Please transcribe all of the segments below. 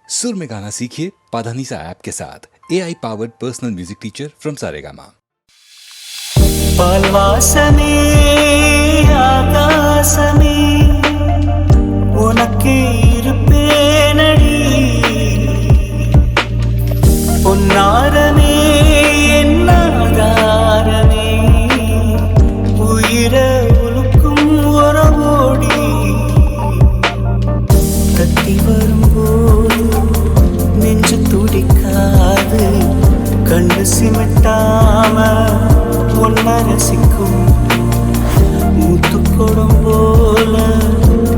सुर में गाना सीखिए पाधानीसा ऐप के साथ AI powered personal music teacher from Saregama. பால்வாசமே ஆகாசமே உனக்கே இருப்பேனடி பொன்னாரமே என்னாதாரமே உயிர உலுக்கும் உறவோடி தட்டி வரும்போது நெஞ்சு துடிக்காது கண்ணு சிமிட்டாம ஒன்ன ரசிக்கும் முத்துக்கொடம் போல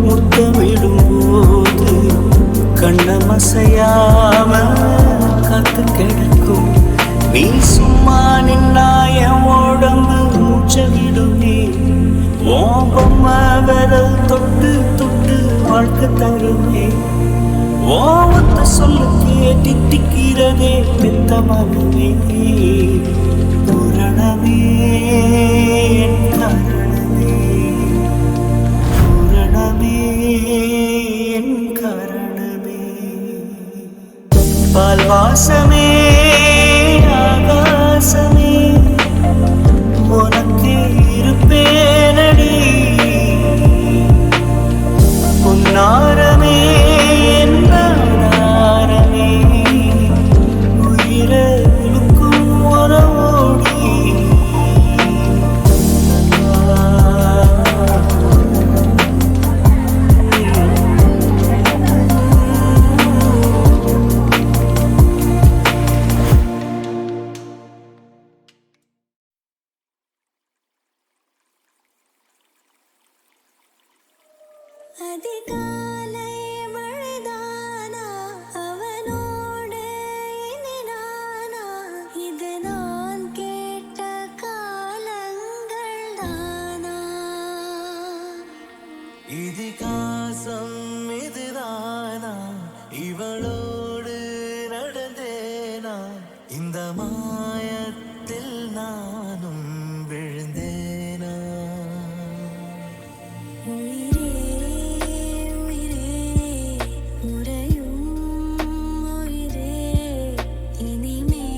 முத்தமிடும் போது கண்ணமசையாம காத்து கிடக்கும் நீ சும்மா நின்னாய உடம்பு மூச்சவிடுமே ஓம்பம்மா விரல் தொட்டு தொட்டு வாழ்க்கை தருமே ஓவத்த சொல்ல கேட்டி திக்கிறதே பெத்த மனமே பூரணமே என் காரணமே பூரணமே என் காரணமே பால்வாசமே ஆகாசமே உனக்கே இருப்பேனடி பொன்னாரமே என்னாரமே உயிர இழுக்கும் உறவோடி அதிகாலை மழைதானா அவனோடு இனி நானா இது நான் கேட்ட காலங்கள் தானா இதிகாசம் இதுதானா இவளோடு நடந்தேனா இந்த மாயத்தில் நானும் விழுந்தேனா உயிரே உயிரே உறையும் உயிரே இனிமேல்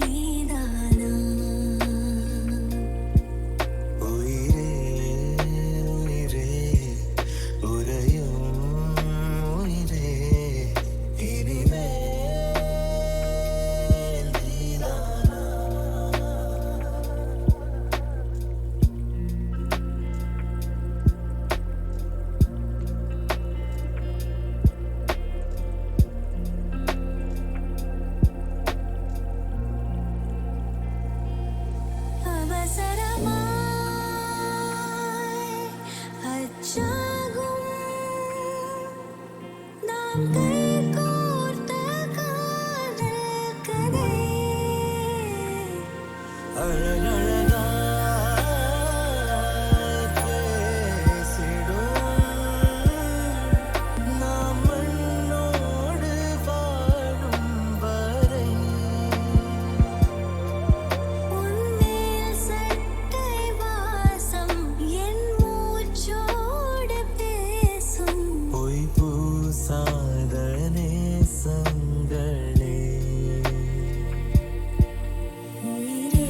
நீதானா உயிரே உயிரே உறையும் உயிரே இனிமேல் நீதானா அவசரமாய் அச்சாகும் நாம் கைகோர்த்த காதல் கதை அழகழகா பேசிடும் நாம் மண்ணோடு வாழும் வரை உன்மேல் சட்டை வாசம் என் மூச்சோடு பேசும் பொய் பூசாத நேசங்களே உயிரே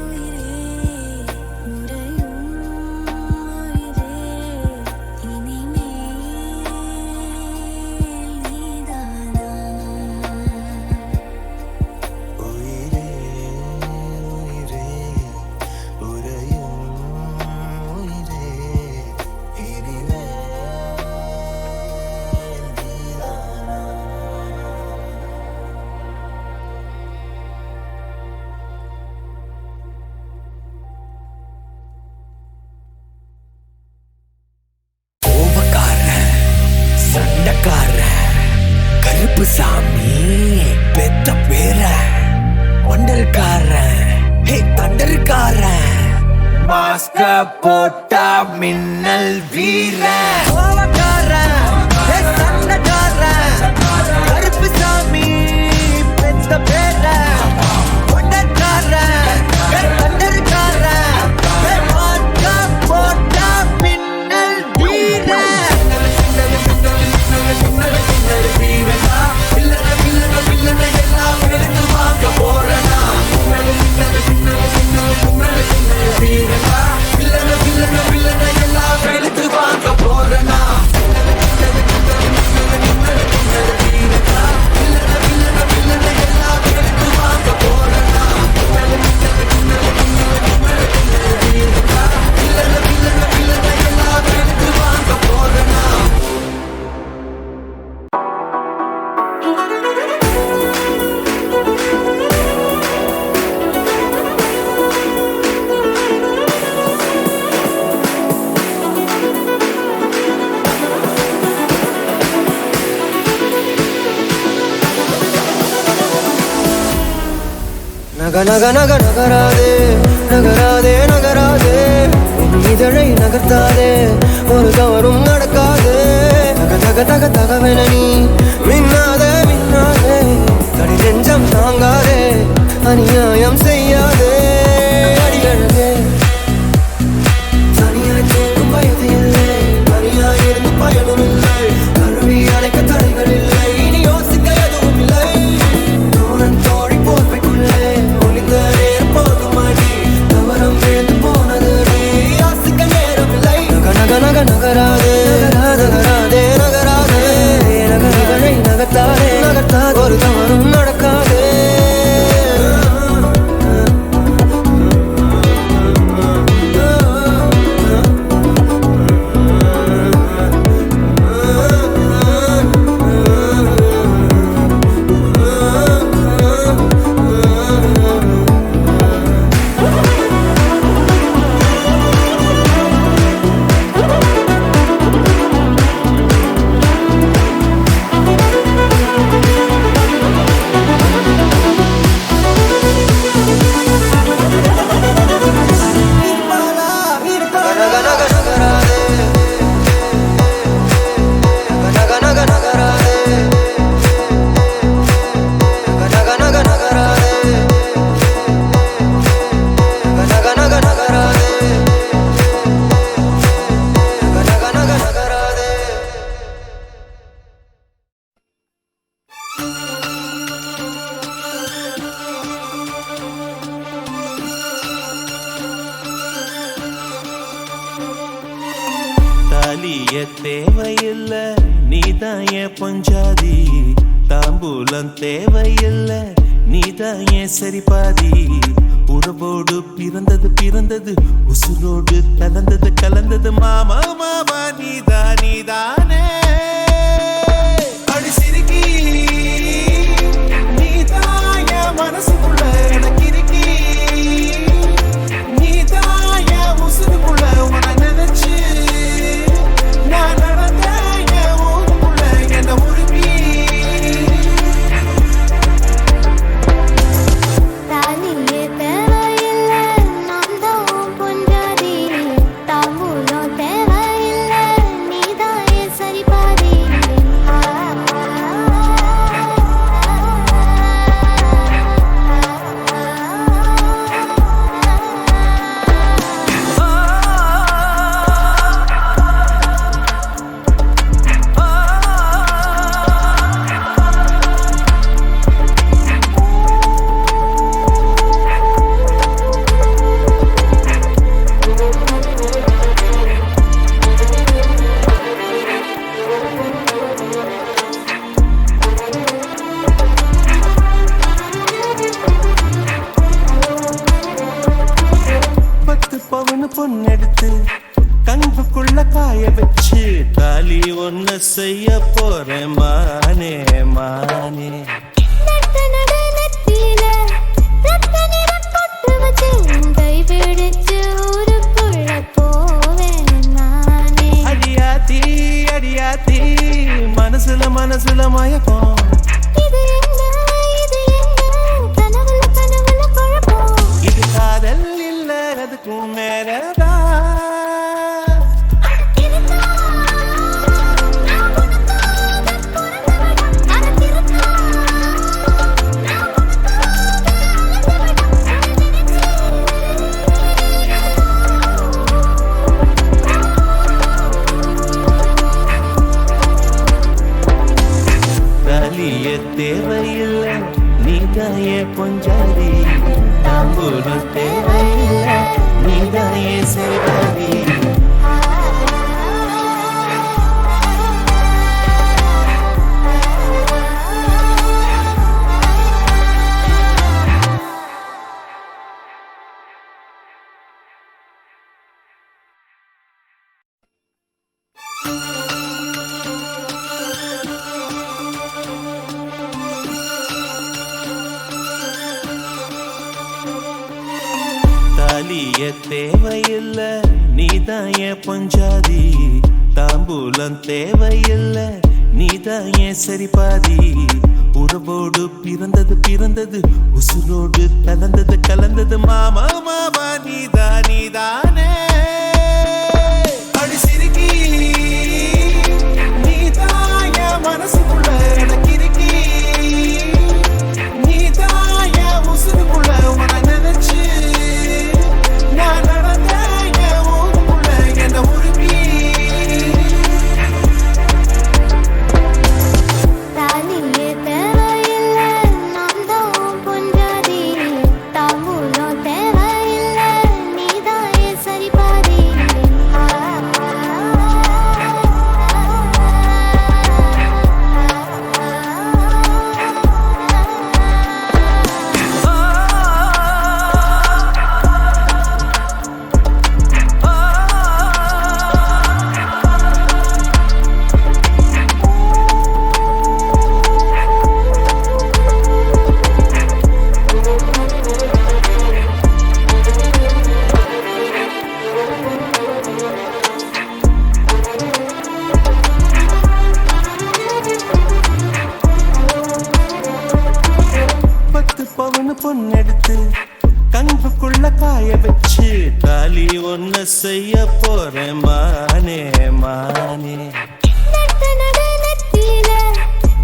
உயிரே உறையும் உயிரே இனிமேல் நீதானா உயிரே உயிரே உறையும் உயிரே இனிமேல் நீதானா கோபக்காரன் சண்டைக்காரன் கருப்பு சாமி பெத்த பேர ஒண்டல்காரன் ஹே தண்டல்காரன் மாஸ்க போட்டா மின்னல் வீரன் கோபக்காரன் ஹே சண்டைக்காரன் கருப்பு சாமி பெத்த பேர ஒண்டல்காரன் ஹே தண்டல்காரன் ஹே மாஸ்க போட்டா மின்னல் வீரன் நக நக நக நகராதே நகராதே நகராதே உன் இதழை நகர்த்தாதே ஒரு தவறும் நடக்காது தக தக தக தகவென நீ மின்னாதே மின்னாதே தடி நெஞ்சம் தாங்காதே அநியாயம் செய்யாதே அடியழகே தனியாய் தூங்கும் வயது இல்லை தனியாய் இருந்து பயனும் இல்லை கருவி அணைக்க தடைகள் இல்லை இனி யோசிக்க எதுவும் இல்லை தூரன் தோழி போர்வைக்குள்ளே ஒளிந்த நேரம் போதும் அடி தவறம் விழுந்து போனது நீ யோசிக்க நேரம் இல்லை நக நக நக நகராதே நகராதே நகராதே நகரங்களை நகர்த்தாதே நகர்த்தாதே ஒரு தவறும் நடக்காதே தாலிய தேவையில்ல நீதான் என் பொஞ்சாதி தாம்பூலம் தேவையில்ல நீதான் என் சரிபாதி உறவோடு பிறந்தது பிறந்தது உசுரோடு கலந்தது கலந்தது மாமா மாமா நீதானே அடி சிரிக்கி நீதான் என் மனசுக்குள்ள எனக்கு இருக்கி நீதான் என் உசுருக்குள்ள உன நினைச்சு நான் நடந்த என் ஊருக்குள்ள என்ன உருப்பி தாலியே தேவையில்லை நான் தான் பொஞ்சாதி தாம்பூலம் தேவையில்லை நீதான் என் சரிபாதி பத்து பவனு பொண்ணெடுத்து கண்புக்குள்ள காய வச்சு தாலி ஒன்ன செய்ய போறேன் மானே மானே நட்ட நட நெத்தியில ரத்த நிறம் பொட்டு வச்சு கை பிடிச்சு ஊருக்குள்ள போவேன் நானே அடியாத்தி அடியாத்தி மனசுல மயக்கம் இது என்ன கனவுல குழப்பம் இது காதல் இல்ல அதுக்கும் மேலதான் தாலிய தேவையில்லை நீதான் என் பொஞ்சாதி தாம்பூலம் தேவையில்லை நீதான் என் சரிபாதி தாலிய தேவையில்ல நீதான் என் பொஞ்சாதி தாம்பூலம் தேவையில்ல நீதான் என் சரிபாதி உறவோடு பிறந்தது பிறந்தது உசுரோடு கலந்தது கலந்தது மாமா மாமா நீதானே அடி சிரிக்கி நீதான் என் மனசுக்குள்ள எனக்கு இருக்கி நீதான் என் உசுருக்குள்ள உன நினைச்சு நான் நடந்த என் ஊருக்குள்ள என்ன உருக்கி தாலியே தேவையில்லை நான் தான் பொஞ்சாதி தாம்பூலம் தேவையில்லை நீதான் என் சரிபாதி பத்து பவுன் பொண்ணெடுத்து கண்புக்குள்ள காய வச்சு தாலி ஒன்ன செய்ய போறேன் மானே மானே நட்ட நட நெத்தியில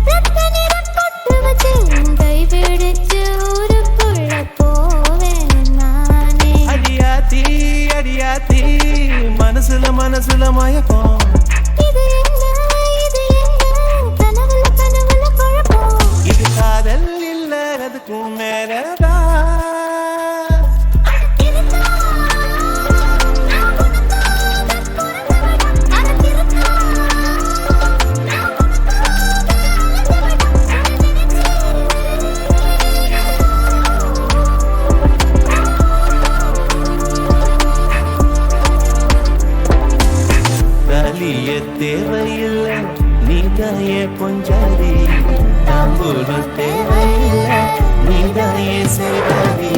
ரத்த நிறம் பொட்டு வச்சு கை பிடிச்சு ஊருக்குள்ள போவேன் நானே அடியாத்தி மனசுல மயக்கம் இது என்ன கனவுல குழப்பம் இது காதல் இல்ல அதுக்கும் மேலதான் தாலிய தேவையில்லை நீதாயே பொஞ்சாதி தாம்பூலம் தேவையில்லை நீதாயே சேவாதி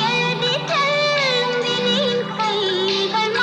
எழுதி செல்லும் விதியின் கைகள்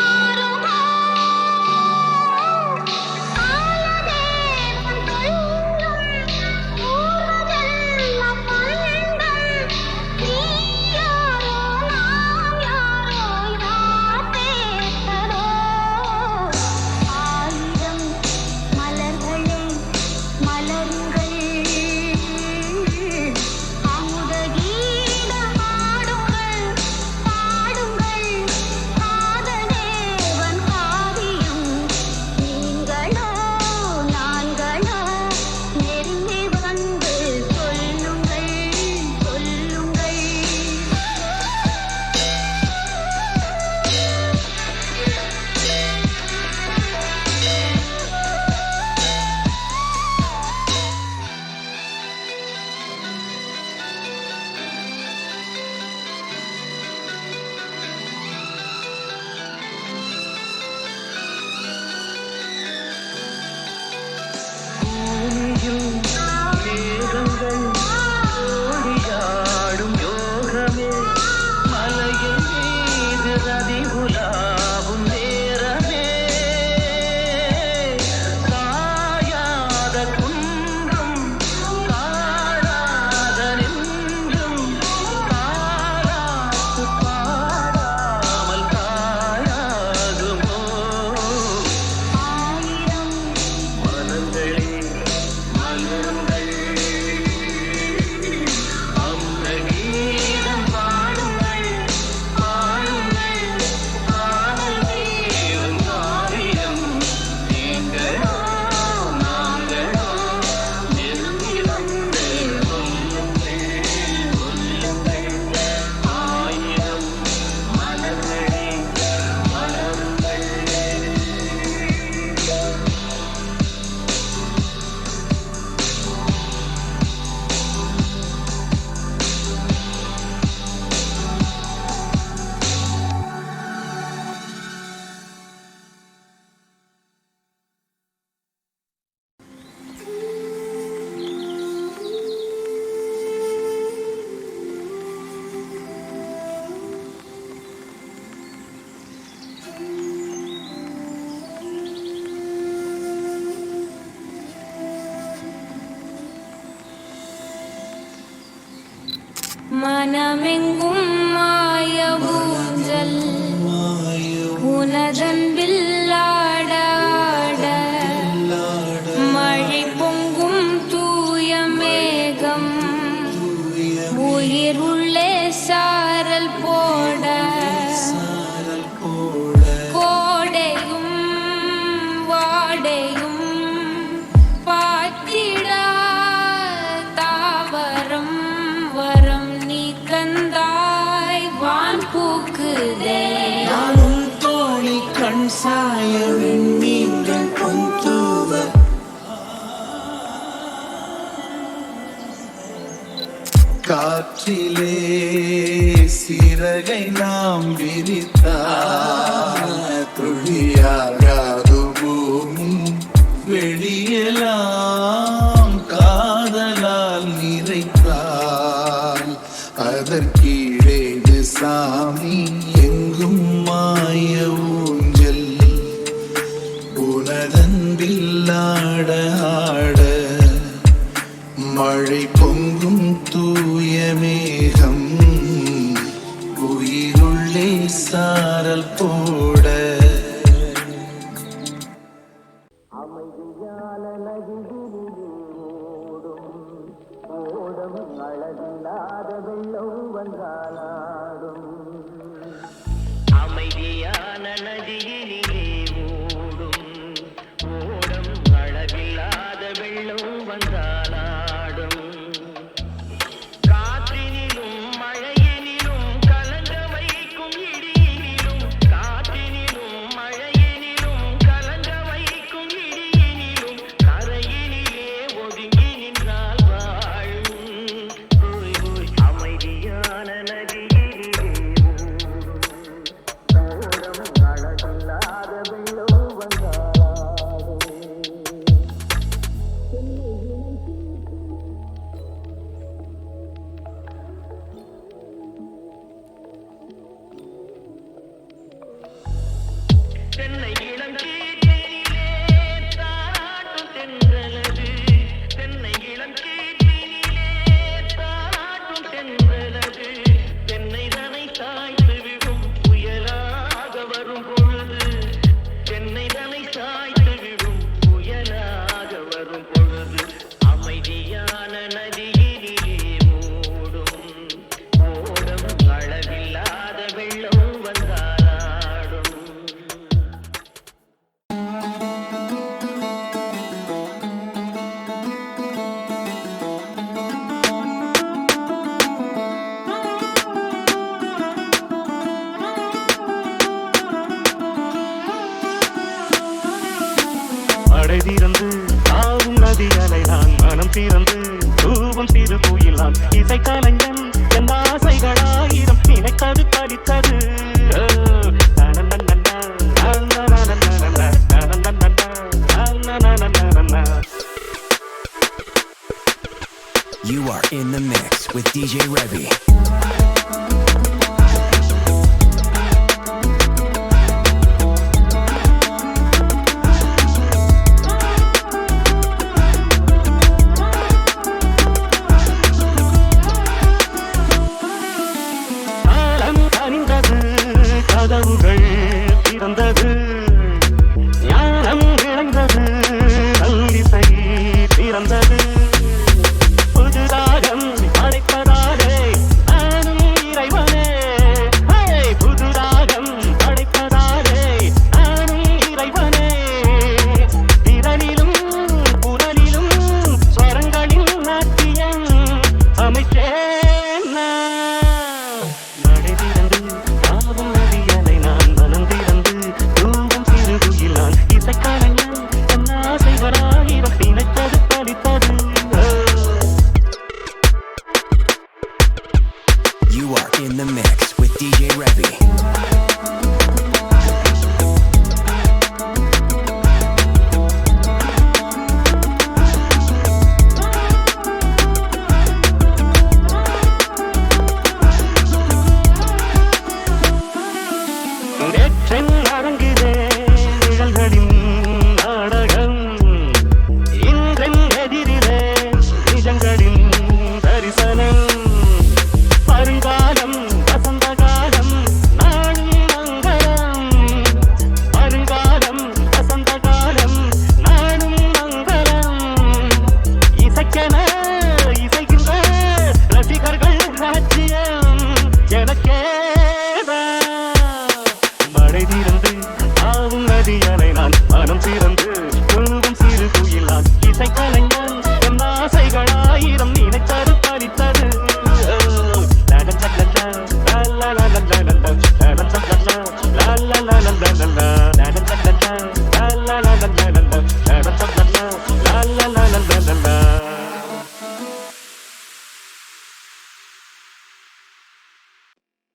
மனமெங்கும் மாய ஊஞ்சல் உனதன்பில் ஆட ஆட மழை பொங்கும் தூய மேகம் உயிர் உள்ளே சாரல் போட கோடையும் வாடையும் பாத்திடா தாவரம் வரம் நீ தந்தாய் வான் பூக்குதே நானும் தோழி கண் சாய வெண்ணீங்கள் பொந்தூவ காற்றிலே சிறகை நாம் விரித்தால் துளியாகாது பூமி வெளியெல்லாம் காதலால் நிறைத்தால் அதற்கீழேது சாமி எங்கும் மாய ஊஞ்சல் உனதன்பில் ஆட ஆட மழை பொங்கும் தூய மேகம் உயிருள்ளே சாரல் போட அமைதியான நதியினிலே ஓடும் ஓடம் அளவில்லாத வெள்ளம் வந்தாலாடும் காற்றினிலும் மழையினிலும் கலங்க வைக்கும் இடியினிலும் காற்றினிலும் மழையினிலும் கலங்க வைக்கும் இடியினிலும் கரையினிலே ஒதுங்கி நின்றால் வாழும் ஓய் ஓய் அமைதியான நதியினிலே தென்னை இளங்கீற்றினிலே தாராட்டும் தென்றலது தென்னை இளங்கீற்றினிலே தாராட்டும் தென்றலது தென்னை தனை சாய்த்து விடும் புயலாக வரும் பொழுது தென்னை தனை சாய்த்து விடும் புயலாக வரும் பொழுது அமைதியான நதியினிலே ஓடும் ஓடம் அளவில்லாத வெள்ளம் வந்தாலாடும் அடை திறந்து ஆகும் நதி அலை நான் மனம் திறந்து தூவும் சிறு கோயில் நான் இசை கலைஞன் என் ஆசைகளாயிரம் நினைத்தது படித்தது You are in the mix with DJ Revy. காலம் கனிந்தது கதவுகள் திறந்தது ஞானம் விளைந்தது நல்லிசை திறந்தது புதுராகம் படைப்பதாலே நானும் இறைவனே புதுராகம் படைப்பதாலே நானும் இறைவனே திறனிலும் குரலிலும் ஸ்வரங்களின் நாட்டியம் அமைச்சேன் நடை திறந்து ஆகும் நதியலை நான் மனம் திறந்து தூங்கும் சிறு குயில் நான் இசைக்கலைஞன் என் ஆசைகளாயிரம் நினைத்தது படித்தது You are in the mix with DJ Revy. நேற்றென் அரங்கிலே நிழல்களின் நாடகம் இன்றென் எதிரிலே நிஜங்களின் தரிசனம்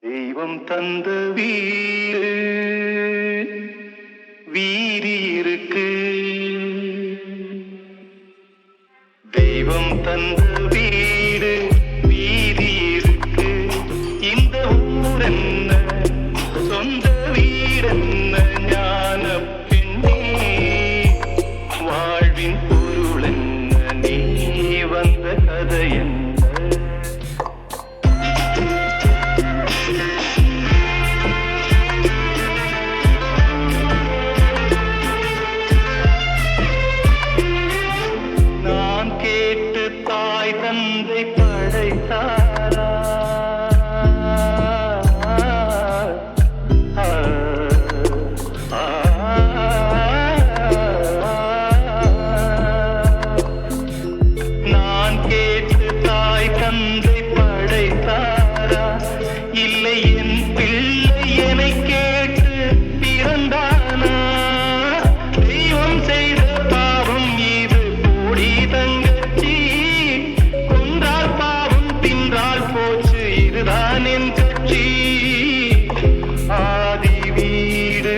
தெய்வம் தந்த வீடு வீதி இருக்கு, தெய்வம் தந்த வீடு வீதி இருக்கு, இந்த ஊர் என்ன சொந்த வீடென்ன ஞான பெண்ணே, வாழ்வின் பொருள் என்ன நீ வந்த கதை என்ன. நான் கேட்டு தாய் தந்தை படைத்தாரா, நான் கேட்டு தாய் தந்தை படைத்தாரா, இல்லை என் பிள்ளை என்னை கேட்டு பிறந்தானா, தெய்வம் செய்த பாவம் இது கூடி தங்கச்சி, கொன்றால் பாவம் தின்றால் போச்சு இதுதான் என் கட்சி. ஆதி வீடு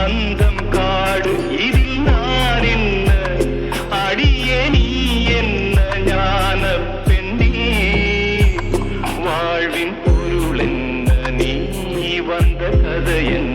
அந்தம் காடு இதில் நான் என்ன, அடியே நீ என்ன ஞான பெண்ணே, வாழ்வின் பொருள் என்ன நீ வந்த கதை என்ன.